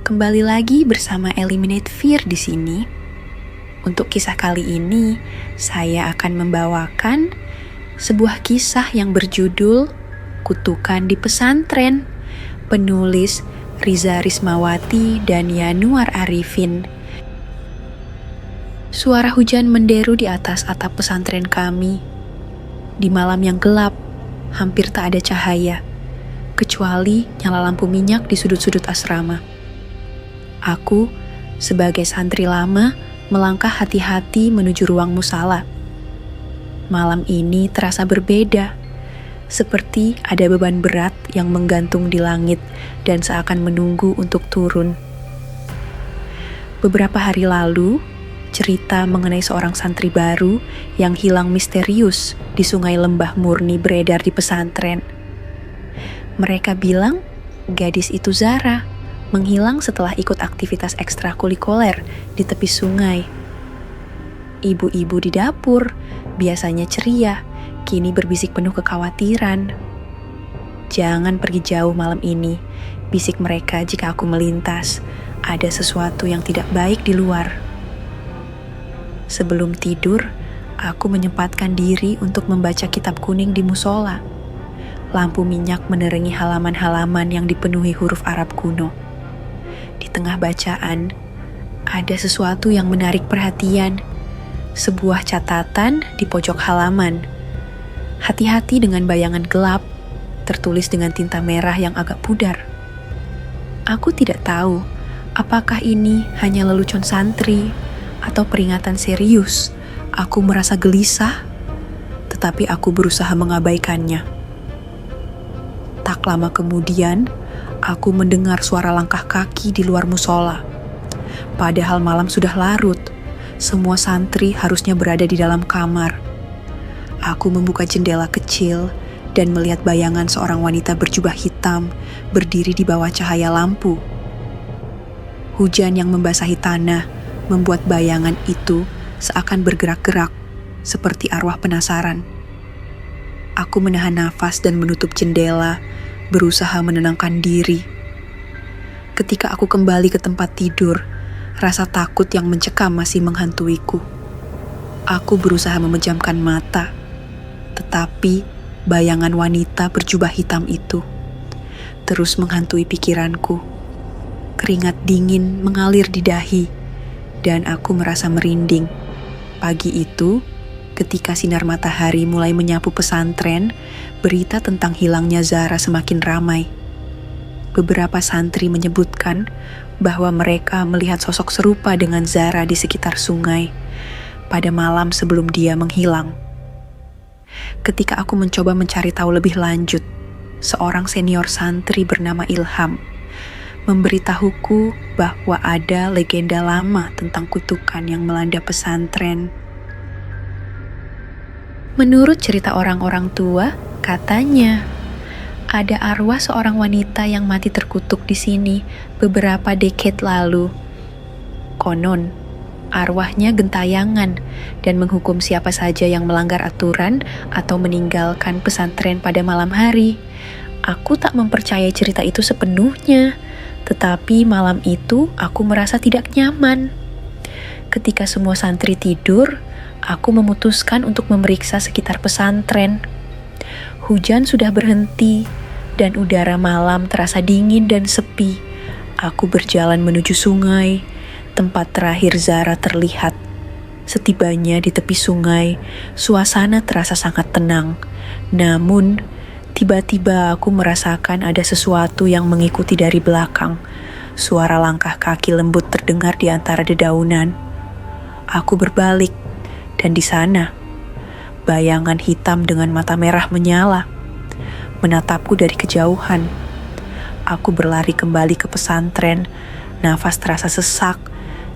Kembali lagi bersama Eliminate Fear di sini. Untuk kisah kali ini, saya akan membawakan sebuah kisah yang berjudul Kutukan di Pesantren. Penulis Riza Rismawati dan Yanuar Arifin. Suara hujan menderu di atas atap pesantren kami. Di malam yang gelap, hampir tak ada cahaya, kecuali nyala lampu minyak di sudut-sudut asrama. Aku, sebagai santri lama, melangkah hati-hati menuju ruang musala. Malam ini terasa berbeda, seperti ada beban berat yang menggantung di langit dan seakan menunggu untuk turun. Beberapa hari lalu, cerita mengenai seorang santri baru yang hilang misterius di Sungai Lembah Murni beredar di pesantren. Mereka bilang gadis itu Zara, menghilang setelah ikut aktivitas ekstrakurikuler di tepi sungai. Ibu-ibu di dapur, biasanya ceria, kini berbisik penuh kekhawatiran. "Jangan pergi jauh malam ini," bisik mereka jika aku melintas. "Ada sesuatu yang tidak baik di luar." Sebelum tidur, aku menyempatkan diri untuk membaca kitab kuning di musola. Lampu minyak menerangi halaman-halaman yang dipenuhi huruf Arab kuno. Di tengah bacaan, ada sesuatu yang menarik perhatian. Sebuah catatan di pojok halaman. "Hati-hati dengan bayangan gelap," tertulis dengan tinta merah yang agak pudar. Aku tidak tahu apakah ini hanya lelucon santri atau peringatan serius. Aku merasa gelisah, tetapi aku berusaha mengabaikannya. Tak lama kemudian, aku mendengar suara langkah kaki di luar musola. Padahal malam sudah larut, semua santri harusnya berada di dalam kamar. Aku membuka jendela kecil dan melihat bayangan seorang wanita berjubah hitam berdiri di bawah cahaya lampu. Hujan yang membasahi tanah membuat bayangan itu seakan bergerak-gerak, seperti arwah penasaran. Aku menahan nafas dan menutup jendela, berusaha menenangkan diri. Ketika aku kembali ke tempat tidur, rasa takut yang mencekam masih menghantuiku. Aku berusaha memejamkan mata, tetapi bayangan wanita berjubah hitam itu terus menghantui pikiranku. Keringat dingin mengalir di dahi, dan aku merasa merinding. Pagi itu, ketika sinar matahari mulai menyapu pesantren, berita tentang hilangnya Zara semakin ramai. Beberapa santri menyebutkan bahwa mereka melihat sosok serupa dengan Zara di sekitar sungai pada malam sebelum dia menghilang. Ketika aku mencoba mencari tahu lebih lanjut, seorang senior santri bernama Ilham memberitahuku bahwa ada legenda lama tentang kutukan yang melanda pesantren. Menurut cerita orang-orang tua, katanya ada arwah seorang wanita yang mati terkutuk di sini beberapa dekade lalu. Konon, arwahnya gentayangan dan menghukum siapa saja yang melanggar aturan atau meninggalkan pesantren pada malam hari. Aku tak mempercayai cerita itu sepenuhnya, tetapi malam itu aku merasa tidak nyaman. Ketika semua santri tidur, aku memutuskan untuk memeriksa sekitar pesantren. Hujan sudah berhenti, dan udara malam terasa dingin dan sepi. Aku berjalan menuju sungai, tempat terakhir Zara terlihat. Setibanya di tepi sungai, suasana terasa sangat tenang. Namun, tiba-tiba aku merasakan ada sesuatu yang mengikuti dari belakang. Suara langkah kaki lembut terdengar di antara dedaunan. Aku berbalik, dan di sana, bayangan hitam dengan mata merah menyala, menatapku dari kejauhan. Aku berlari kembali ke pesantren, nafas terasa sesak,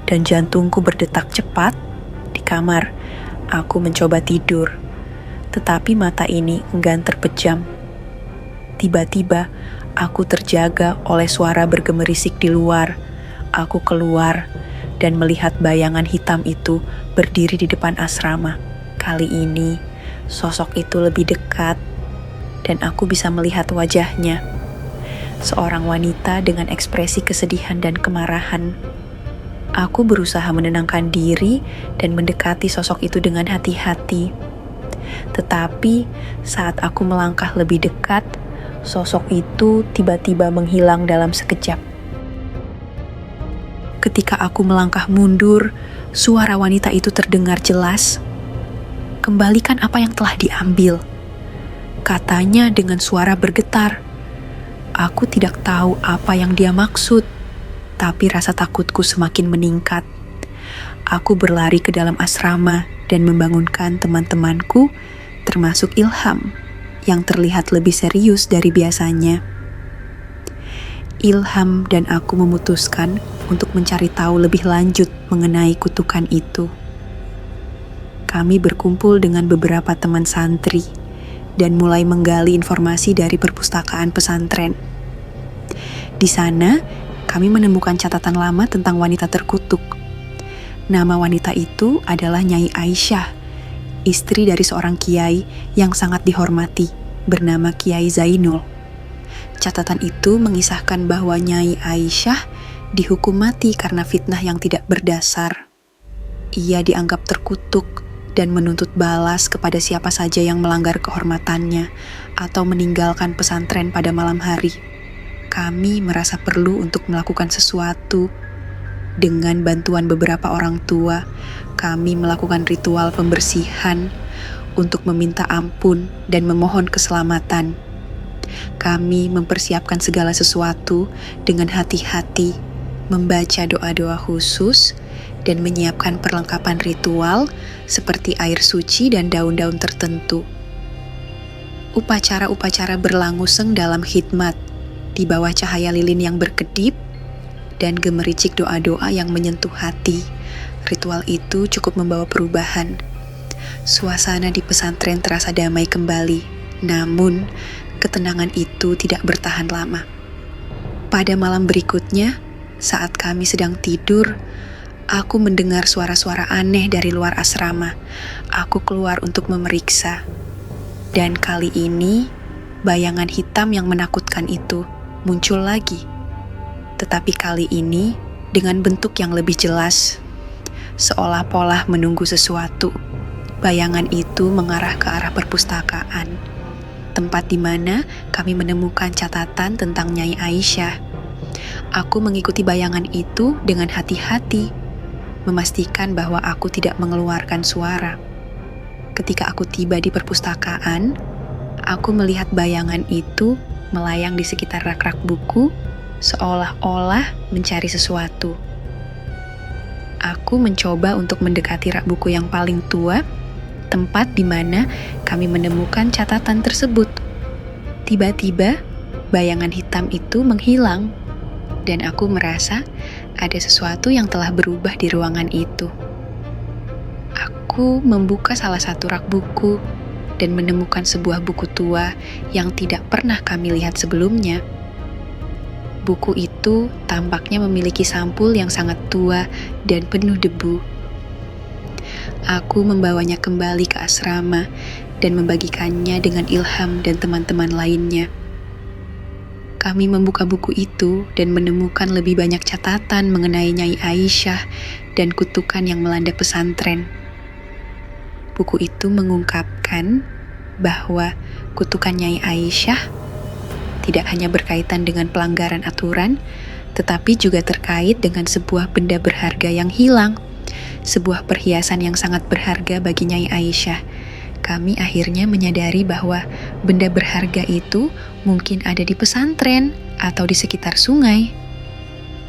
dan jantungku berdetak cepat. Di kamar, aku mencoba tidur, tetapi mata ini enggan terpejam. Tiba-tiba, aku terjaga oleh suara bergemerisik di luar. Aku keluar dan melihat bayangan hitam itu berdiri di depan asrama. Kali ini, sosok itu lebih dekat, dan aku bisa melihat wajahnya. seorang wanita dengan ekspresi kesedihan dan kemarahan. Aku berusaha menenangkan diri dan mendekati sosok itu dengan hati-hati. Tetapi saat aku melangkah lebih dekat, sosok itu tiba-tiba menghilang dalam sekejap. Ketika aku melangkah mundur, suara wanita itu terdengar jelas. "Kembalikan apa yang telah diambil," katanya dengan suara bergetar. Aku tidak tahu apa yang dia maksud, tapi rasa takutku semakin meningkat. Aku berlari ke dalam asrama dan membangunkan teman-temanku, termasuk Ilham, yang terlihat lebih serius dari biasanya. Ilham dan aku memutuskan untuk mencari tahu lebih lanjut mengenai kutukan itu. Kami berkumpul dengan beberapa teman santri dan mulai menggali informasi dari perpustakaan pesantren. Di sana, kami menemukan catatan lama tentang wanita terkutuk. Nama wanita itu adalah Nyai Aisyah, istri dari seorang kiai yang sangat dihormati, bernama Kiai Zainul. Catatan itu mengisahkan bahwa Nyai Aisyah dihukum mati karena fitnah yang tidak berdasar. Ia dianggap terkutuk dan menuntut balas kepada siapa saja yang melanggar kehormatannya atau meninggalkan pesantren pada malam hari. Kami merasa perlu untuk melakukan sesuatu. Dengan bantuan beberapa orang tua, kami melakukan ritual pembersihan untuk meminta ampun dan memohon keselamatan. Kami mempersiapkan segala sesuatu dengan hati-hati, membaca doa-doa khusus, dan menyiapkan perlengkapan ritual seperti air suci dan daun-daun tertentu. Upacara-upacara berlangsung dalam khidmat, di bawah cahaya lilin yang berkedip, dan gemericik doa-doa yang menyentuh hati. Ritual itu cukup membawa perubahan. Suasana di pesantren terasa damai kembali, namun ketenangan itu tidak bertahan lama. Pada malam berikutnya, saat kami sedang tidur, aku mendengar suara-suara aneh dari luar asrama. Aku keluar untuk memeriksa. Dan kali ini, bayangan hitam yang menakutkan itu muncul lagi. Tetapi kali ini, dengan bentuk yang lebih jelas. Seolah-olah menunggu sesuatu. Bayangan itu mengarah ke arah perpustakaan. Tempat di mana kami menemukan catatan tentang Nyai Aisyah. Aku mengikuti bayangan itu dengan hati-hati, memastikan bahwa aku tidak mengeluarkan suara. Ketika aku tiba di perpustakaan, aku melihat bayangan itu melayang di sekitar rak-rak buku, seolah-olah mencari sesuatu. Aku mencoba untuk mendekati rak buku yang paling tua, tempat di mana kami menemukan catatan tersebut. Tiba-tiba, bayangan hitam itu menghilang, dan aku merasa ada sesuatu yang telah berubah di ruangan itu. Aku membuka salah satu rak buku dan menemukan sebuah buku tua yang tidak pernah kami lihat sebelumnya. Buku itu tampaknya memiliki sampul yang sangat tua dan penuh debu. Aku membawanya kembali ke asrama dan membagikannya dengan Ilham dan teman-teman lainnya. Kami membuka buku itu dan menemukan lebih banyak catatan mengenai Nyai Aisyah dan kutukan yang melanda pesantren. Buku itu mengungkapkan bahwa kutukan Nyai Aisyah tidak hanya berkaitan dengan pelanggaran aturan, tetapi juga terkait dengan sebuah benda berharga yang hilang, sebuah perhiasan yang sangat berharga bagi Nyai Aisyah. Kami akhirnya menyadari bahwa benda berharga itu mungkin ada di pesantren atau di sekitar sungai.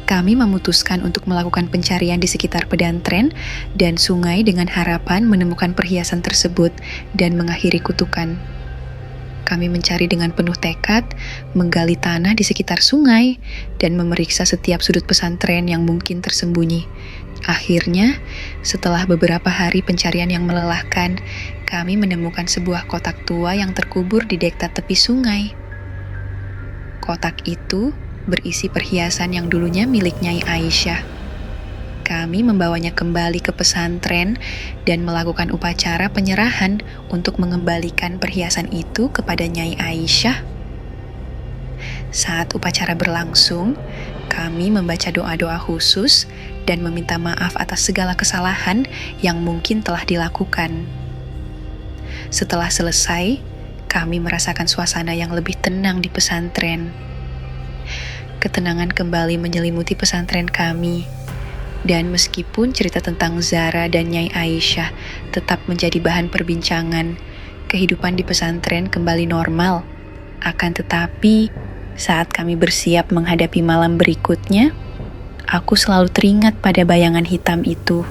Kami memutuskan untuk melakukan pencarian di sekitar pedantren dan sungai dengan harapan menemukan perhiasan tersebut dan mengakhiri kutukan. Kami mencari dengan penuh tekad, menggali tanah di sekitar sungai, dan memeriksa setiap sudut pesantren yang mungkin tersembunyi. Akhirnya, setelah beberapa hari pencarian yang melelahkan, kami menemukan sebuah kotak tua yang terkubur di dekat tepi sungai. Kotak itu berisi perhiasan yang dulunya milik Nyai Aisyah. Kami membawanya kembali ke pesantren dan melakukan upacara penyerahan untuk mengembalikan perhiasan itu kepada Nyai Aisyah. Saat upacara berlangsung, kami membaca doa-doa khusus dan meminta maaf atas segala kesalahan yang mungkin telah dilakukan. Setelah selesai, kami merasakan suasana yang lebih tenang di pesantren. Ketenangan kembali menyelimuti pesantren kami. Dan meskipun cerita tentang Zara dan Nyai Aisyah tetap menjadi bahan perbincangan, kehidupan di pesantren kembali normal. Akan tetapi, saat kami bersiap menghadapi malam berikutnya, aku selalu teringat pada bayangan hitam itu.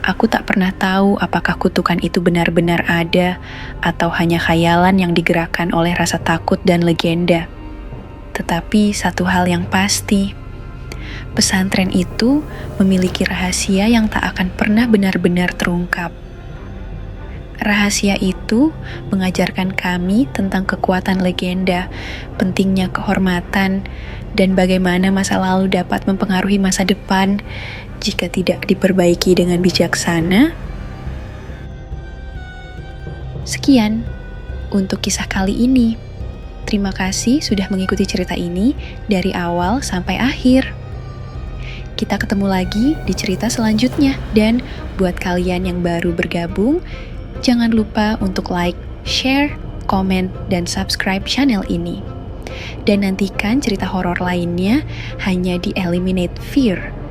Aku tak pernah tahu apakah kutukan itu benar-benar ada atau hanya khayalan yang digerakkan oleh rasa takut dan legenda. Tetapi satu hal yang pasti, pesantren itu memiliki rahasia yang tak akan pernah benar-benar terungkap. Rahasia itu mengajarkan kami tentang kekuatan legenda, pentingnya kehormatan, dan bagaimana masa lalu dapat mempengaruhi masa depan jika tidak diperbaiki dengan bijaksana. Sekian untuk kisah kali ini. Terima kasih sudah mengikuti cerita ini dari awal sampai akhir. Kita ketemu lagi di cerita selanjutnya, dan buat kalian yang baru bergabung, jangan lupa untuk like, share, komen, dan subscribe channel ini. Dan nantikan cerita horor lainnya hanya di Eliminate Fear.